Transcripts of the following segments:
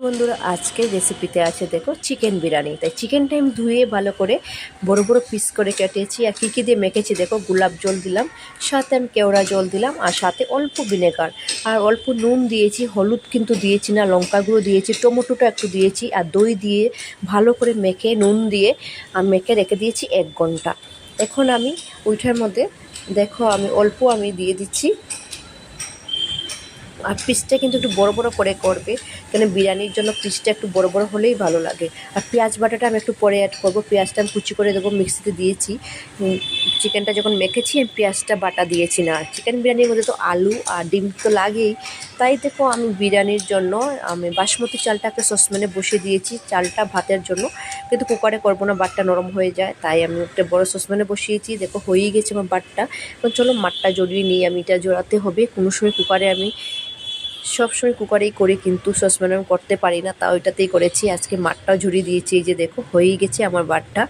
বন্ধুরা, আজকের রেসিপিতে আছে দেখো চিকেন বিরিয়ানি। তাই চিকেনটা আমি ধুয়ে ভালো করে বড় বড় পিস করে কেটেছি। আর কী কী দিয়ে মেখেছি দেখো, গোলাপ জল দিলাম, সাথে আমি কেওড়া জল দিলাম, আর সাথে অল্প ভিনেগার আর অল্প নুন দিয়েছি। হলুদ কিন্তু দিয়েছি না, লঙ্কা গুঁড়ো দিয়েছি, টমেটোটা একটু দিয়েছি, আর দই দিয়ে ভালো করে মেখে নুন দিয়ে মেখে রেখে দিয়েছি 1 ঘন্টা। এখন আমি ওইটার মধ্যে দেখো আমি অল্প দিয়ে দিচ্ছি। আর পিসটা কিন্তু একটু বড় বড় করে করবে, কেন বিরিয়ানির জন্য পিসটা একটু বড় বড় হলেই ভালো লাগে। আর পেঁয়াজ বাটাটা আমি একটু পরে অ্যাড করবো। পেঁয়াজটা আমি কুচি করে দেবো, মিক্সিতে দিয়েছি। চিকেনটা যখন মেখেছি আমি পেঁয়াজটা বাটা দিয়েছি না। চিকেন বিরিয়ানির মধ্যে তো আলু আর ডিম তো লাগেই। তাই দেখো আমি বিরিয়ানির জন্য আমি বাসমতি চালটা একটা সসপ্যানে বসিয়ে দিয়েছি, চালটা ভাতের জন্য, কিন্তু কুকারে করবো না, বাটটা নরম হয়ে যায়। তাই আমি একটা বড় সসপ্যানে বসিয়েছি। দেখো হয়েই গেছে আমার বাটটা। এখন চলো মাঠটা জড়িয়ে নিয়ে আমি এটা জড়াতে হবে। কোনো সময় কুকারে আমি সবসময় কুকারেই করি, কিন্তু সসপ্যানে আমি করতে পারি না, তা ওইটাতেই করেছি। আজকে মাঠটাও ঝরিয়ে দিয়েছি। এই যে দেখো হয়েই গেছে আমার বাটটা,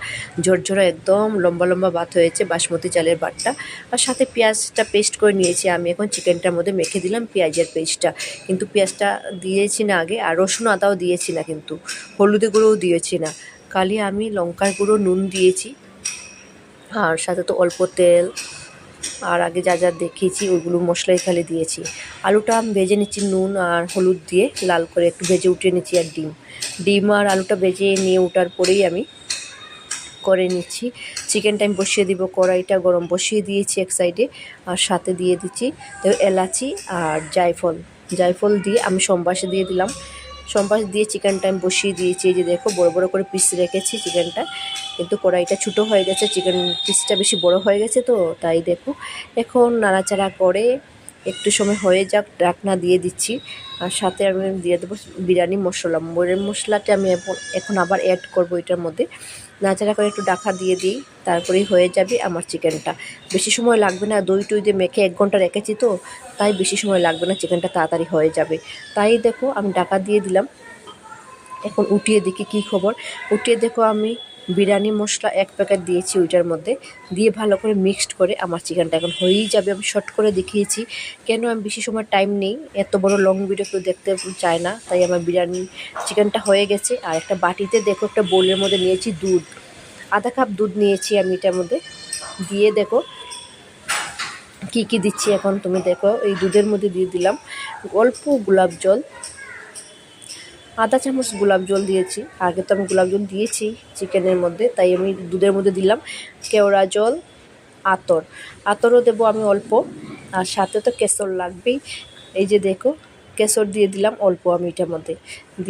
ঝরঝরা একদম লম্বা লম্বা ভাত হয়েছে বাসমতি চালের বাটটা। আর সাথে পেঁয়াজটা পেস্ট করে নিয়েছি আমি। এখন চিকেনটার মধ্যে মেখে দিলাম পেঁয়াজের পেস্টটা, কিন্তু পেঁয়াজটা দিয়েছি না আগে, আর রসুন আদাও দিয়েছি না, কিন্তু হলুদের গুঁড়োও দিয়েছি না। খালি আমি লঙ্কার গুঁড়ো, নুন দিয়েছি, আর সাথে তো অল্প তেল আর আগে যা যা দেখিয়েছি ওইগুলো মশলাই খালি দিয়েছি। আলুটা আমি ভেজে নিচ্ছি নুন আর হলুদ দিয়ে, লাল করে একটু ভেজে উঠিয়ে নিচ্ছি। আর ডিম আর আলুটা ভেজে নিয়ে ওঠার পরেই আমি করে নিচ্ছি চিকেনটা। আমি বসিয়ে দিব, কড়াইটা গরম বসিয়ে দিয়েছি এক সাইডে, আর সাথে দিয়ে দিচ্ছি তো এলাচি আর জায়ফল দিয়ে আমি সম্বাসে দিয়ে দিলাম। সম্বাস দিয়ে চিকেনটা আমি বসিয়ে দিয়েছি। এই যে দেখো বড় বড় করে পিস রেখেছি চিকেনটা, কিন্তু কড়াইটা ছোটো হয়ে গেছে, চিকেন পিসটা বেশি বড় হয়ে গেছে, তো তাই দেখো এখন নাড়াচাড়া করে একটু সময় হয়ে যাক, ঢাকনা দিয়ে দিচ্ছি। আর সাথে আমি দিয়ে দেবো বিরিয়ানি মশলাটা আমি এখন আবার অ্যাড করবো এটার মধ্যে। নাড়াচাড়া করে একটু ঢাকা দিয়ে দিই, তারপরেই হয়ে যাবে আমার চিকেনটা। বেশি সময় লাগবে না, দই টই দিয়ে মেখে 1 ঘন্টা রেখেছি, তো তাই বেশি সময় লাগবে না, চিকেনটা তাড়াতাড়ি হয়ে যাবে। তাই দেখো আমি ঢাকা দিয়ে দিলাম। এখন উঠিয়ে দেখি কী খবর। উঠিয়ে দেখো আমি বিরিয়ানি মশলা 1 প্যাকেট দিয়েছি ওইটার মধ্যে, দিয়ে ভালো করে মিক্সড করে আমার চিকেনটা এখন হয়েই যাবে। আমি শর্ট করে দেখিয়েছি, কেন আমি বেশি সময় টাইম নেই, এত বড় লং ভিডিও কেউ দেখতে চায় না, তাই আমার বিরিয়ানি চিকেনটা হয়ে গেছে। আর একটা বাটিতে দেখো একটা বোলের মধ্যে নিয়েছি দুধ, আধা কাপ দুধ নিয়েছি আমি এটার মধ্যে। দিয়ে দেখো কী কী দিচ্ছি এখন তুমি দেখো। এই দুধের মধ্যে দিয়ে দিলাম অল্প গোলাপ জল, আধা চামচ গোলাপ জল দিয়েছি। আগে তো আমি গোলাপ জল দিয়েছি চিকেনের মধ্যে, তাই আমি দুধের মধ্যে দিলাম কেওড়া জল, আতরও দেবো আমি অল্প, আর সাথে তো কেশর লাগবেই। এই যে দেখো কেশর দিয়ে দিলাম অল্প আমি এটার মধ্যে দিয়ে